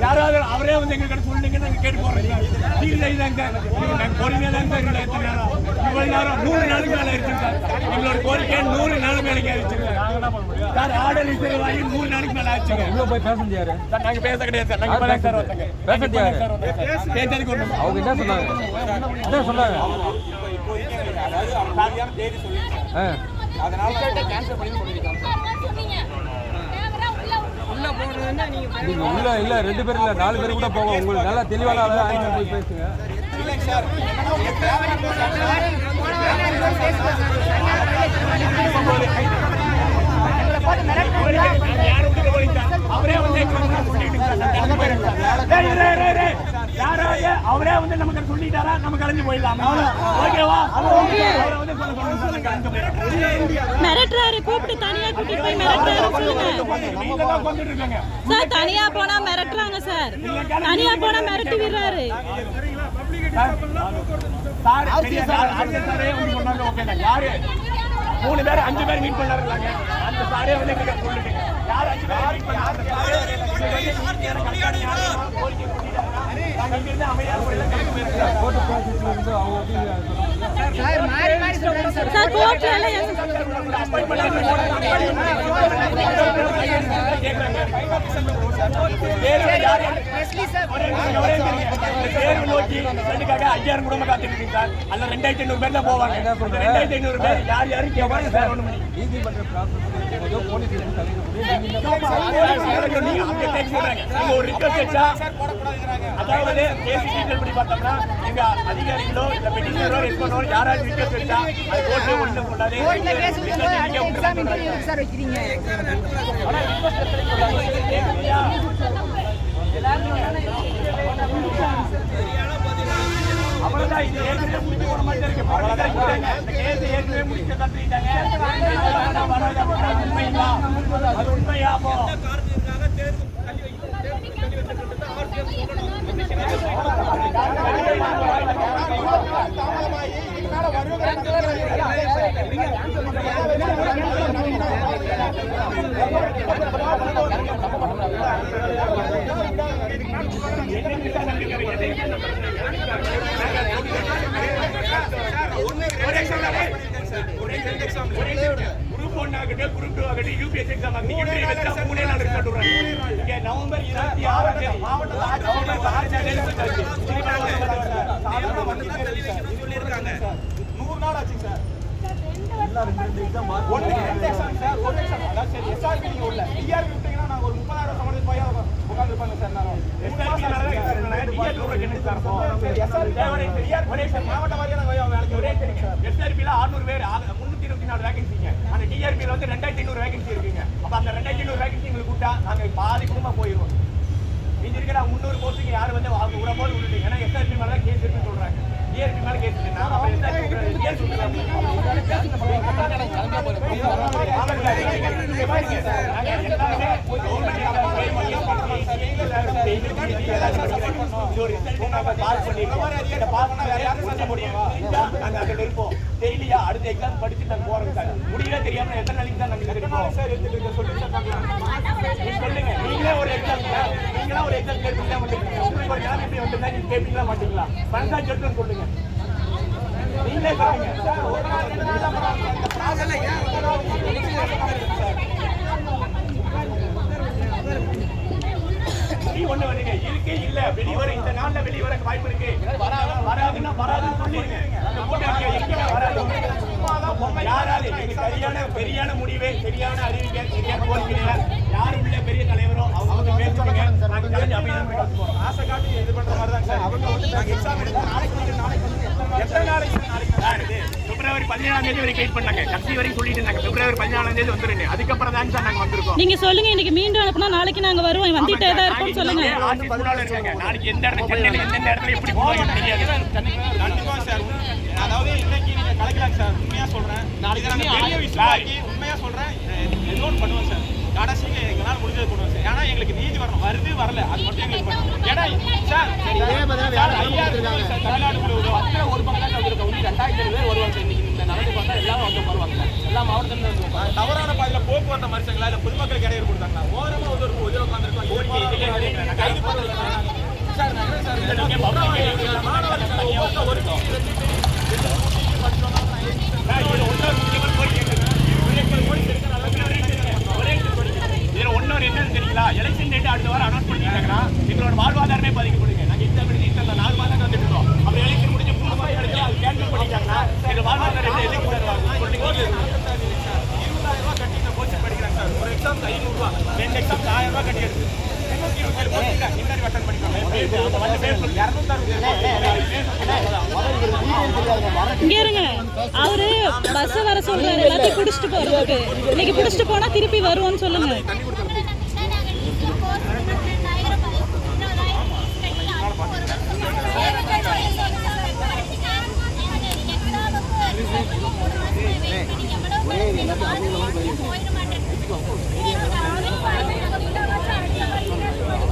யாராவது அவரே வந்து எங்க சொல்லுங்க நாங்க கேட்டு போறோம். பொறுமையா தான் சார் இவ்வளவு நேரம் 100 நாளுக்கு மேல இருக்கு சார். எங்களோட கோரிக்கை 100 நாள் மேலே ஆயிடுச்சு சார். ஆர்டர் இசை வாங்கி 100 நாளுக்கு மேல ஆச்சுங்க. இவ்வளவு போய் பேச முடியாது சார். நாங்க பேச கிடையாது சார். நாங்க இப்பதான் சார் வந்தாங்க. பேச முடியாது சார். பேசுறதுக்கு ஒண்ணு அவங்க என்ன சொன்னாங்க? என்ன சொன்னாங்க? அதாவது சாரியான தேதி சொல்லிட்டாங்க. அதனால கேன்சல் பண்ணி சொல்லிருக்காங்க. நீங்க உள்ள இல்ல 2 பேர் இல்ல 4 பேர் கூட போவோம். உங்களுக்கு நல்லா தெளிவான ஆளா போய் பேசுங்க. இல்லைங்க சார். அவரே வந்து நமக்கு சொல்லிட்டாரா நம்ம கலந்து போயிடலாம். ஓகேவா? மிரட்டுறாரு. கூப்பிட்டு தனியா கூட்டிட்டு போய் மிரட்டுறாரு. சொல்லுங்க சார். தனியா போனா மிரட்டுறாங்க சார். தனியா போனா மிரட்டி விடுறாரு. யாரு 3 பேர் 5 பேர் மீட் பண்ணாருங்க. அந்த சாரே வந்து சொல்லுங்க. யார் 5 பேர் மீட் பண்ணாரு? சார் கோர்ட்ல தேர்வு நோக்கி ரெண்டுக்காக 5000 குடும்பம் காத்துட்டு இருக்கு சார். அதுல 2500 பேர் தான் போவாங்க. 2500 பேர் யார் யாரும் கேட்பாங்க சார். ஒண்ணு நீதிமன்ற ப்ராசஸ் போலீஸ் ஒரு ரிக்வெஸ்ட் வச்சா அதாவது கேஸ் டீட்டெயில் படி பார்த்தோம்னா எங்க அதிகாரிகளோ இல்ல பெட்டிஷனரோ ரெஸ்பாண்டோ யாராவது ரிக்வெஸ்ட் வச்சா அது கோர்ட்ல ஒண்ணு கொண்டாது. கோர்ட்ல கேஸ் கொடுத்தா எக்ஸாம் இன்டர்வியூ சார் வைக்கிறீங்க. ஆனா ரிக்வெஸ்ட் அவ்வளவுதான். இது ஏற்கனவே முடிச்சு போன மாதிரி இருக்கு. இந்த கேஸ் ஏற்கனவே முடிச்சு தட்டிட்டாங்க. அது உண்மையா? குரூப் 1 ஆகட்டும் குரூப் 2 ஆகட்டும் யூபிஎஸ்சி எக்ஸாம் ஆகட்டும் இன்டர்வியூ வச்சா 3 நாள் ரிசல்ட் வரும். இங்க நவம்பர் 26 தேதி மாவட்டத்துல ஆட்சியாளர் சாதாரண இருக்காங்க. 100 நாள் ஆச்சு சார். எல்லாரும் 2 எக்ஸாம் ஒன்னு எக்ஸாம் சார். ஒரு எக்ஸாம் அதான் சரி. எஸ்ஆர்பி நீங்க உள்ள டிஆர்பி விட்டீங்கன்னா நாங்க ஒரு 30000 சம்பளம் போய் உட்கார்ந்து இருப்பாங்க சார். நான் எஸ்ஆர்பி டிஆர்பி ரூபாய் என்ன சார்? எஸ்ஆர்பி தேவனை டிஆர்பி சார் மாவட்ட வாரியா நாங்க வேலைக்கு ஒரே தெரியும். எஸ்ஆர்பில 600 பேர் 324 வேகன்சிங்க. அந்த டிஆர்பில வந்து 2500 வேகன்சி இருக்குங்க. அப்ப அந்த 2500 வேகன்சி உங்களுக்கு கூட்டா நாங்க பாதி குடும்பமா போயிடுவோம். இங்க இருக்கிற 300 போஸ்டிங் யாரு வந்து அவங்க உட போல விட்டுட்டீங்க. ஏன்னா எஸ்ஆர்பி மேல கேஸ் இருக்குன்னு சொல்றாங்க. டிஆர்பி மேல கேஸ் இருக்கு. நான் அப்ப எஸ்ஆர்பி கேஸ் சொல்றேன். தெரியலையா? அடுத்த எக்ஸாம் படிச்சு நாங்க போறோம் சார். முடியல தெரியாம எத்தனை நாளைக்கு தான் நாங்க சொல்லுங்க. நீங்களே ஒரு எக்ஸாம் நீங்களா ஒரு எக்ஸாம் கேட்பீங்களா மாட்டீங்களா? உங்களுக்கு ஒரு ஜாப் எப்படி வந்து நீங்க கேட்பீங்களா மாட்டீங்களா? பணம் சொல்லுன்னு சொல்லுங்க. நீங்களே சொல்லுங்க. ஒண்ணு வருங்க இருக்கே இல்ல வெளிவர இந்த நாள்ல வெளிவர வாய்ப்பு இருக்கு. வராதுன்னா வராதுன்னு சொல்லிருங்க. யாராவது சரியான பெரியான முடிவே சரியான அறிவிக்கை சரியான கோரிக்கை யாரு உள்ள பெரிய தலைவரோ அவங்க பேசுறீங்க. ஆசை காட்டி இது பண்ற மாதிரி தான் சார். அவங்க வந்து எக்ஸாம் எடுத்து நாளைக்கு எத்தனை நாளைக்கு பிப்ரவரி 17 வரை வெயிட் பண்ணாங்க. கடைசி வரைக்கும் சொல்லிட்டு இருந்தாங்க பிப்ரவரி 14 வந்துருங்க. அதுக்கப்புறம் தான் சார் நாங்க வந்திருக்கோம். நீங்க சொல்லுங்க இன்னைக்கு மீண்டும் அனுப்புனா நாளைக்கு நாங்க வருவோம். வந்துட்டே தான் இருப்போம் சொல்லுங்க. நாளைக்கு எந்த இடத்துல சென்னையில எந்த இடத்துல எப்படி போவாங்க தெரியாது. கண்டிப்பா சார். அதாவது இன்னைக்கு நீங்க கலக்கலாம் சார். உண்மையா சொல்றேன். நாளைக்கு நாங்க பெரிய விஷயமாக்கி உண்மையா சொல்றேன். ஏதோ ஒன்று பண்ணுவோம் சார். கடைசியில எங்களால முடிஞ்சது பண்ணுவோம் சார். ஏன்னா எங்களுக்கு நீதி வரணும். வருது வரல அது மட்டும் எங்களுக்கு பண்ணணும். ஏன்னா சார் தமிழ்நாடு ஒரு பக்கம் தான் வந்திருக்கோம். 2000 பேர் வருவாங்க சார். இன்னைக்கு இந்த நடந்து பார்த்தா எல்லாரும் வந்து வருவாங்க சார். எல்லா மாவட்டத்திலும் வந்து தவறான பாதையில போக்குவரத்து மறிச்சாங்களா இல்ல பொதுமக்களுக்கு இடையூறு கொடுத்தாங்களா? ஓரமா ஒரு உதவி உட்காந்துருக்கோம். கைது பண்ணல சார். ஒன்னொரு என்னன்னு தெரியல. எலெக்ஷன் டேட் அடுத்த வாரம் அனௌன்ஸ் பண்ணிட்டாங்கன்னா எங்களோட வாழ்வாதாரமே பாதிக்கப்படுங்க. நாங்க இந்த 4 மாதம் வந்துட்டு இருக்கோம். அப்புறம் எலெக்ஷன் முடிஞ்சு 3 மாதம் கழிச்சு அது கேன்சல் பண்ணிட்டாங்கன்னா எங்க வாழ்வாதாரம் எதுக்கு தருவாங்க? 20,000 ரூபாய் கட்டி இந்த கோச்சிங் படிக்கிறாங்க சார். ஒரு எக்ஸாம் 500 ரூபாய், 2 எக்ஸாம் 1000 ரூபாய் கட்டி எடுத்து 227 இன்டர்வியூ அட்டெண்ட் பண்ணிக்கலாம். இங்க இருங்க. அவரு பஸ் வர சொல்றாரு. எல்லாத்தையும் புடிச்சிட்டு போறதுக்கு. இன்னைக்கு புடிச்சிட்டு போனா திருப்பி வருவோம்னு சொல்லுங்க.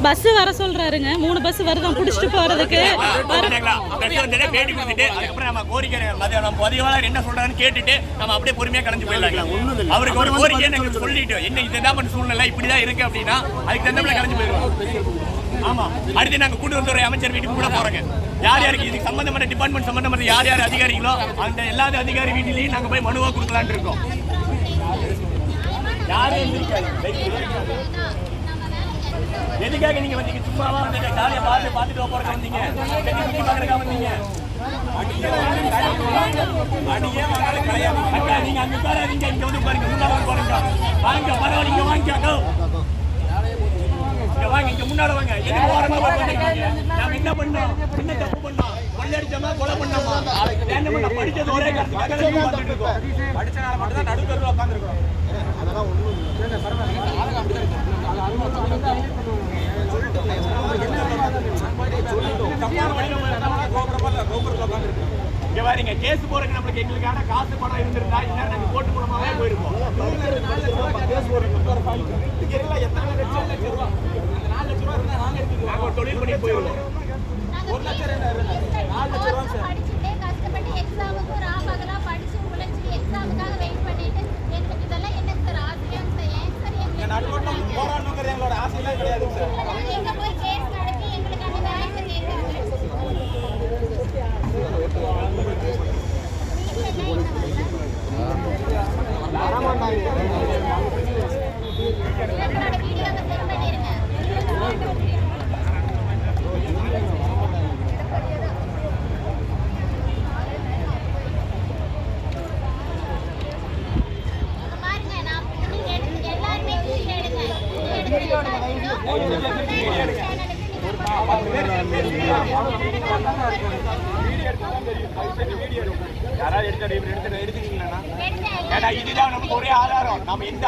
பஸ் வர சொல்றாருங்க. 3 பஸ் வருதான் புடிச்சிட்டு போறதுக்கு. பேட்டி கொடுத்துட்டு அதுக்கப்புறம் நம்ம கோரிக்கை நம்ம பதிவாளர் என்ன சொல்றாருன்னு கேட்டுட்டு நம்ம அப்படியே பொறுமையா கலந்து போயிடலாம். அவருக்கு ஒரு கோரிக்கை நாங்க சொல்லிட்டு என்ன இதுதான் பண்ண சூழ்நிலை இப்படிதான் இருக்கு அப்படின்னா அதுக்கு தந்தப்பல கலந்து போயிடுவோம். ஆமா, அடுத்து நாங்க கூட்டுறவுத்துறை அமைச்சர் வீட்டுக்கு கூட போறோங்க. யார் யாருக்கு இதுக்கு சம்பந்தமான டிபார்ட்மெண்ட் சம்பந்தமான யார் யார் அதிகாரிகளோ அந்த எல்லா அதிகாரி வீட்டிலையும் நாங்க போய் மனுவா கொடுக்கலான்னு இருக்கோம். எதுக்காக நீங்க வந்தீங்க? சும்மாவா வந்தீங்க? ஜாலியா பார்த்துட்டு போறதுக்கு வந்தீங்க? சுத்தி பார்க்கறதுக்காக வந்தீங்க? நீங்க அங்க உட்காராதீங்க, இங்க வந்து பாருங்க. முன்னால பாருங்க, வாங்க பரவாயில்ல, வாங்க வாங்க, இங்க முன்னால வாங்க. எதுக்கு ஓரமா போறீங்க? நாம என்ன பண்ணோம்? என்ன தப்பு பண்ணோம்? கொள்ளடிச்சோமா, கொலை பண்ணோமா? என்ன பண்ண? படிச்சது ஒரே காரணத்துக்காக பார்த்துட்டு இருக்கோம். படிச்சனால மட்டும் தான் நடுக்கருல உட்கார்ந்திருக்கோம். அதெல்லாம் ஒண்ணும் இல்ல. இங்க பாருங்க, கேஸ் போறதுக்கு நம்மளுக்கு எங்களுக்கான காசு பணம் இருந்திருந்தா இல்ல நாங்க கோர்ட்டு மூலமாவே போயிருப்போம். எத்தனை லட்சம் ரூபாய்? அந்த 4 லட்சம் ரூபாய் இருந்தா நாங்க ஒரு தொழில் பண்ணி போயிருவோம். 1 லட்சம் 4 லட்சம் ரூபாய் சார். படிச்சுட்டே கஷ்டப்பட்டு எக்ஸாமுக்கு ராபகலா படிச்சு உழைச்சி எக்ஸாமுக்காக வெயிட் பண்ணிட்டு எங்களுக்கு இதெல்லாம் என்ன சார் ஆசையாங்க சார்? ஏன் சார் எங்க நடுவோட்டம் போராடணுங்கிறது எங்களோட ஆசையெல்லாம் கிடையாது சார். எங்க போய் கேஸ் நடத்தி எங்களுக்கு அந்த வேலையை கேட்கறாங்க. என்னோட வீடியோவை சென்ட் பண்ணிருங்க. பாருங்க, நான் நீங்க எல்லாருமே வீடியோ எடுங்க. யாராவது எடுத்துக்கீங்களா? ஏன்னா இதுதான் நமக்கு ஒரே ஆதாரம். நம்ம எந்த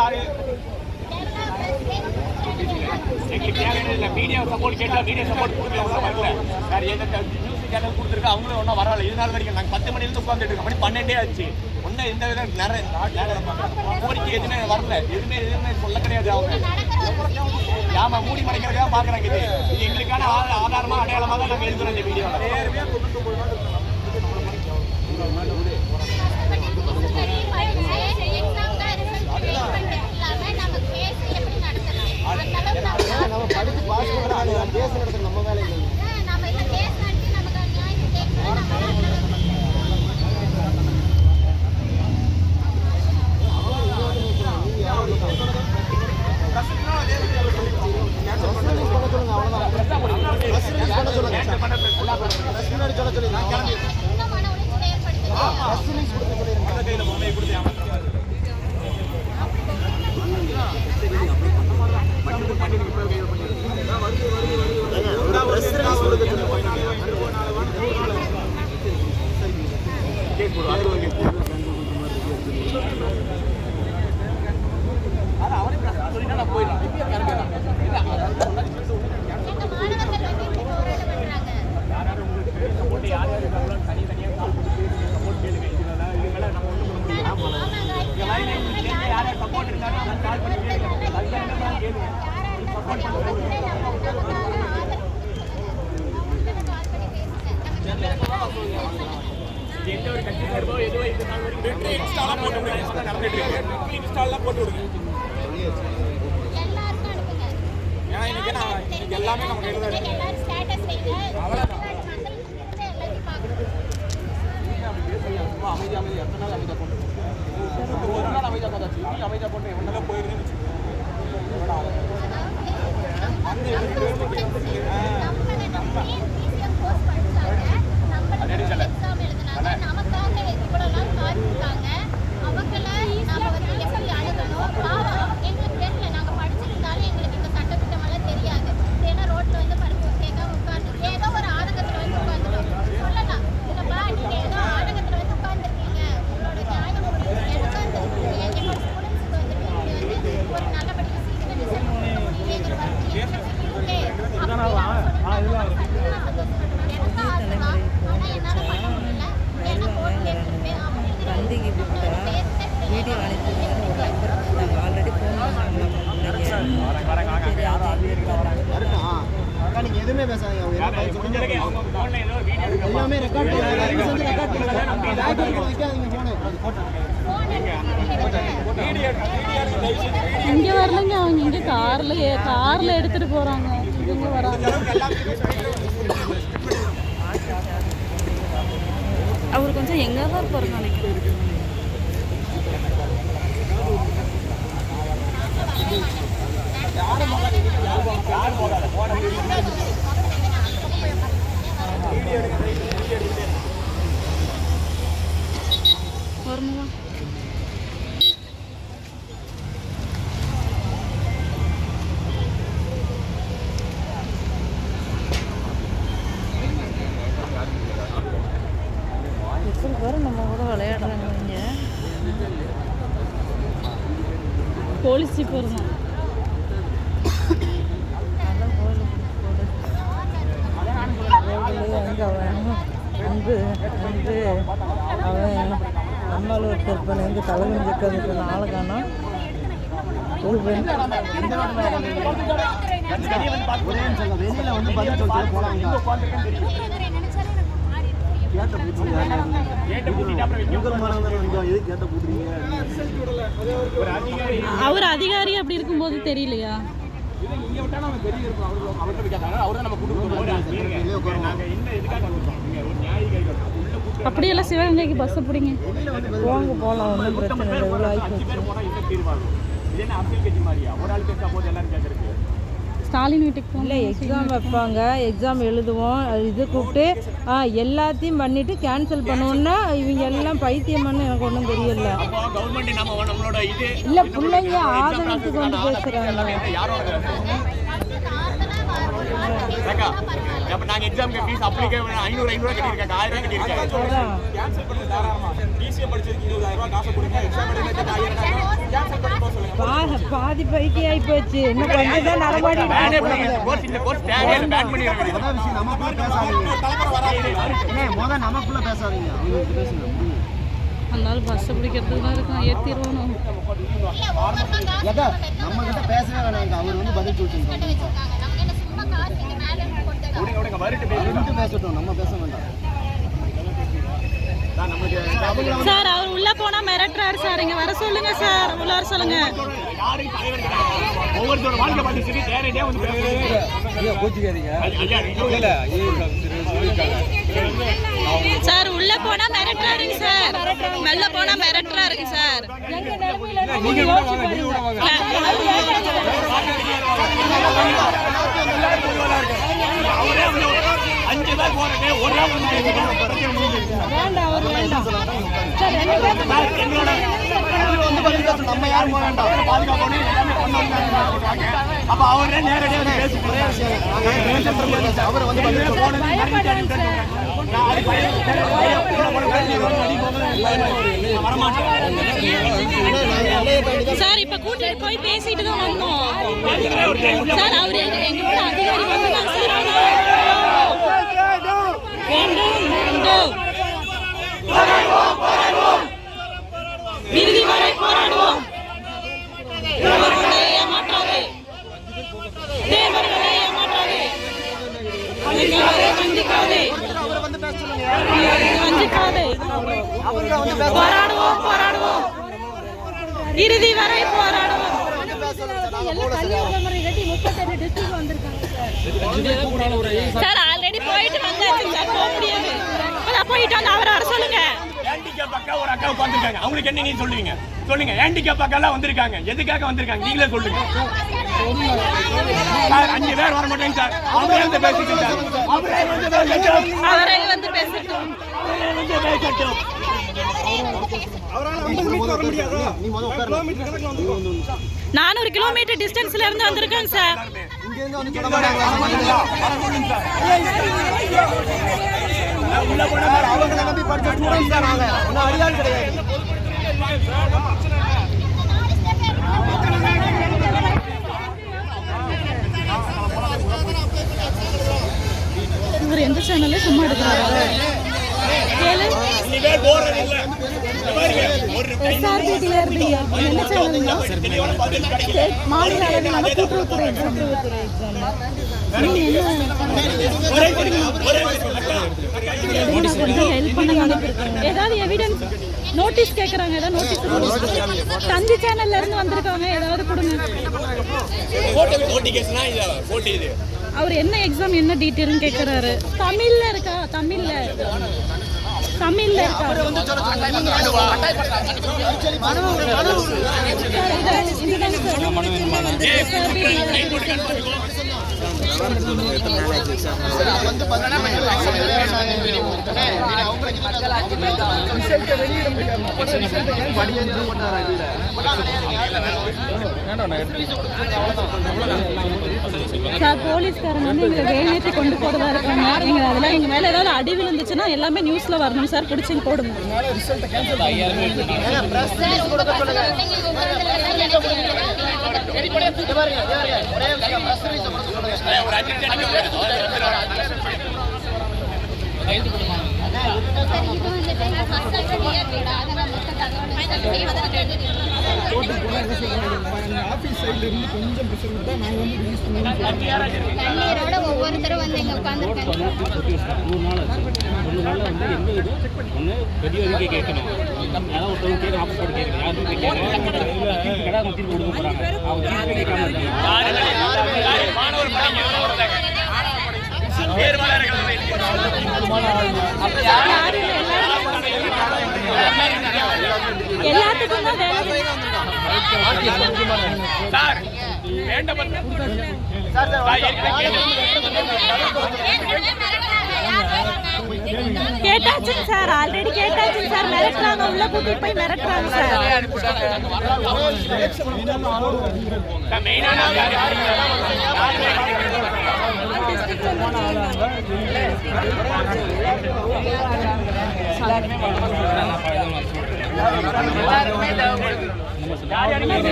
எங்களுக்கு தேவையான இல்லை. மீடியா சப்போர்ட் கேட்டால் மீடியா சப்போர்ட் கொடுக்கல வரல. வேறு எந்த நியூஸ் சேனல் கொடுத்துருக்கா அவங்களும் ஒன்றும் வரல. இதனால வரைக்கும் நாங்கள் 10 மணிலேருந்து உட்காந்துட்டு இருக்கோம். மணி 12 ஆச்சு. ஒன்றும் எந்த விதம் நிறைய கோரிக்கை எதுவுமே வரல. எதுவுமே சொல்ல கிடையாது. அவங்க ஆமா மூடி மறைக்கிறதுக்காக பார்க்குறாங்க. இது எங்களுக்கான ஆதாரமாக அடையாளமாக தான் நாங்கள் எழுதுறோம் இந்த வீடியோ. நம்ம படிச்சு பாஸ் பண்றோம். கேஸ் நடத்துறது நம்ம வேலை இல்லை. நம்ம இந்த கேஸ் நடத்தி நமக்கு நியாயம் கேட்கணும். கேஸ் போடுவோம். எந்த ஒரு கட்சி சார்போ எதுவோ இந்த நாள் வரைக்கும் வெற்றி இன்ஸ்டாலா போட்டு விடுங்க நடந்துட்டு இருக்கு வெற்றி இன்ஸ்டாலா போட்டு விடுங்க எல்லாருக்கும் அனுப்புங்க. ஏன்னா இன்னைக்கு நான் இன்னைக்கு எல்லாமே நம்ம கையில தான் இருக்கு எல்லாரும் ஸ்டேட்டஸ் வைங்க. அவ்வளவுதான் எல்லாத்தையும் பார்க்கணும். சும்மா அமைதி எத்தனை நாள் அமைதியா கொண்டு ஒரு நாள் அமைதியா பார்த்தாச்சு இன்னும் அமைதியா கொண்டு எவ்வளோ போயிருந்தேன்னு வீடியோ அனுப்பிடுறாரு ஒரு நம்பர் ஆல்ரெடி ஃபோன் அக்கா நீங்க எதுவுமே பேசாதீங்க அவங்க என்ன பதில் சொல்றாங்க எல்லாமே ரெக்கார்ட் வைக்காதீங்க இங்க வரலங்க, அவங்க இங்க கார்ல எடுத்துட்டு போறாங்க. இவங்க வராங்க. அவர் கொஞ்சம் எங்க தான் இருப்பாருன்னு நினைக்கிறேன். வரணுமா? எப்படி பாரு நம்ம கூட விளையாடுறாங்க இங்க. போலீஸ் ஜீப் வருமா? அவன் நம்மளால் ஒருத்தர் இருப்பான் எங்கள் தலைவன் உட்காந்துட்டு ஆளை காணோம். வெளியில வந்து பதில் சொல்லிட்டு போனாங்க அவர் அதிகாரி அப்படி இருக்கும்போது தெரியலையா? அப்படியெல்லாம் சிவகங்கைக்கு பஸ் பிடிங்க போங்க போகலாம், ஒன்றும் பிரச்சனை இல்லை. இவ்வளோ ஆகிப்போச்சு. ஸ்டாலின் வீட்டுக்கு இல்லை எக்ஸாம் வைப்பாங்க, எக்ஸாம் எழுதுவோம், இது கூப்பிட்டு எல்லாத்தையும் பண்ணிவிட்டு கேன்சல் பண்ணுவோன்னா இவங்க எல்லாம் பைத்தியமானு எனக்கு ஒன்றும் தெரியல. இல்லை பிள்ளைங்க ஆதரவுக்கு வந்து பேசுகிறாங்க. நாங்க எக்ஸாம்க்கு ஃபீஸ் அப்ளிகே 500 கட்டிருக்கேன், 1000 கட்டிருக்கேன். கேன்சல் பண்ணி தாராளமா டிசிஏ படிச்சதுக்கு 20000 ரூபாய் காசு கொடுங்க, எக்ஸாம் எழுதுறதுக்கு 1000 கேன்சல் பண்ணி போக சொல்லுங்க. பாதி பைக்கி ஆகி போச்சு, இன்னும் கொஞ்சம் தான் நடமாடி. கோர்ஸ் இந்த கோர்ஸ் டேக் பேன் பண்ணி இருக்குது. முதல் விஷயம் நமக்குள்ள பேசாதீங்க, முதல் நமக்குள்ள பேசாதீங்க, அவங்க பேசுங்க. அதனால பஸ் பிடிக்கிறதுக்கு தான் இருக்கும், ஏற்றிடுவானோ. நம்ம கிட்ட பேசவே வேணாங்க, அவர் வந்து பதில் சொல்லிட்டு பேசட்டும், நம்ம பேச வேண்டாம். சார் அவர் உள்ள போனா மிரட்டுறாரு சார், இங்க வர சொல்லுங்க சார், உள்ள வர சொல்லுங்க. ஒவ்வொருத்தரோட வாழ்க்கை பார்த்து சரி நேரடியாக வந்து சார் உள்ள போனா மிரட்டுறாருங்க சார், வெளில போனா மிரட்டுறாருங்க சார். வேண்டாம் அவர் வேண்டாம் சார், நம்ம யாரும் போக வேண்டாம். அப்ப அவரே நேரடியாக அவர் வந்து சார் இப்ப கூட்டிட்டு போய் பேசிட்டு தான் வந்தோம் சார். அவரு எங்களோட அதிகாரி வந்து இறுதி வரை போராடுவோம். ஏமாற்றாதே அஞ்சுக்காதே. போராடுவோம் போராடுவோம் இறுதி வரை போராடுவோம். சார் ஆல்ரெடி போயிட்டு வந்தாச்சு சார், போக முடியாது. அதான் போயிட்டு வந்து அவரை வர சொல்லுங்க. ஹேண்டிகேப் அக்கா ஒரு அக்கா உட்காந்துருக்காங்க, அவங்களுக்கு என்ன நீங்க சொல்லுவீங்க? சொல்லுங்க. ஹேண்டிகேப் அக்கா எல்லாம் வந்திருக்காங்க, எதுக்காக வந்திருக்காங்க நீங்களே சொல்லுங்க. சார் 5 பேர் வர மாட்டேங்க சார், அவரே வந்து பேசிட்டு சார், அவரே வந்து பேசட்டும். 400 கிலோமீட்டர் டிஸ்டன்ஸ்ல இருந்து வந்திருக்காங்க சார். உள்ள போனா அவங்களை நம்பி படிச்ச ஸ்டூடெண்ட்ஸ் தான் நாங்க, ஒன்றும் அடியாள் கிடையாது. இவர் எந்த சேனல்ல சும்மா எடுக்கிறாரு? கேளு. SRB டிஆர்பி என்ன சேனல்னா? மாநில அளவிலான கூட்டுறவுத்துறை எக்ஸாம். கொஞ்சம் ஹெல்ப் பண்ணுங்க. ஏதாவது எவிடன்ஸ் நோட்டீஸ் கேட்குறாங்க, ஏதாவது நோட்டீஸ் தந்தி சேனல்ல இருந்து வந்திருக்காங்க, ஏதாவது கொடுங்க. அவர் என்ன எக்ஸாம் என்ன டீட்டெயில்னு கேட்குறாரு. தமிழ்ல இருக்கா? தமிழ்ல இருக்கா? சார் போலீஸ்காரங்க வந்து எங்களை வேலையேற்றி கொண்டு போறதா இருக்காங்க. நீங்க அதெல்லாம் எங்க மேல ஏதாவது அடி விழுந்துச்சுன்னா எல்லாமே நியூஸ்ல வரணும் சார், பிடிச்சி போடுங்க. கண்ணீரோட ஒவ்வொருத்தரும் வந்து இங்க உட்கார்ந்துருக்காங்க. எல்லாத்துக்கும் தான் வேலை. சார் வேண்டாம் கேட்டாச்சுங்க சார், ஆல்ரெடி கேட்டாச்சுங்க சார். மிரட்டுறாங்க, உள்ள கூட்டிட்டு போய் மிரட்டுறாங்க சார்.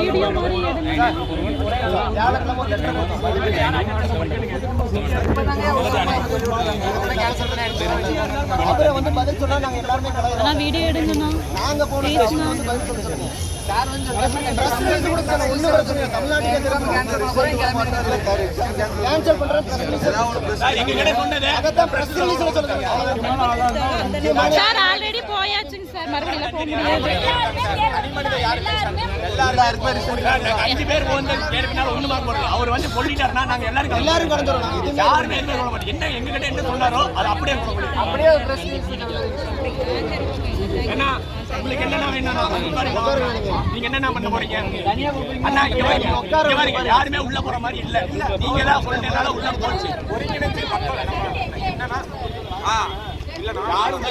வீடியோ மாதிரி எடுங்க. அவரை வந்து பதில் சொன்னா நாங்க எல்லாருமே ஆனா வீடியோ எடுங்கண்ணா. நாங்க போனோம் பதில் சொல்லுங்க. சார் ஆல்ரெடி போயாச்சுங்க சார், மறுபடியும் போக முடியாது. 5 பேர் ஒண்ணு மார்க் போடுறோம். அவர் வந்து சொல்லிட்டாருன்னா நாங்க எல்லாரும் கடந்துறோம். யாருமே எதுவுமே சொல்ல மாட்டோம். என்ன எங்க கிட்ட என்ன சொன்னாரோ அது அப்படியே என்ன உங்களுக்கு என்னென்ன வேணும், நீங்க என்னென்ன பண்ண போறீங்க? அண்ணா இங்க பாருங்க, யாருமே உள்ள போற மாதிரி இல்ல. நீங்க தான் சொல்றதுனால உள்ள போச்சு. ஒருங்கிணைச்சு மக்கள் என்னன்னா யாரும்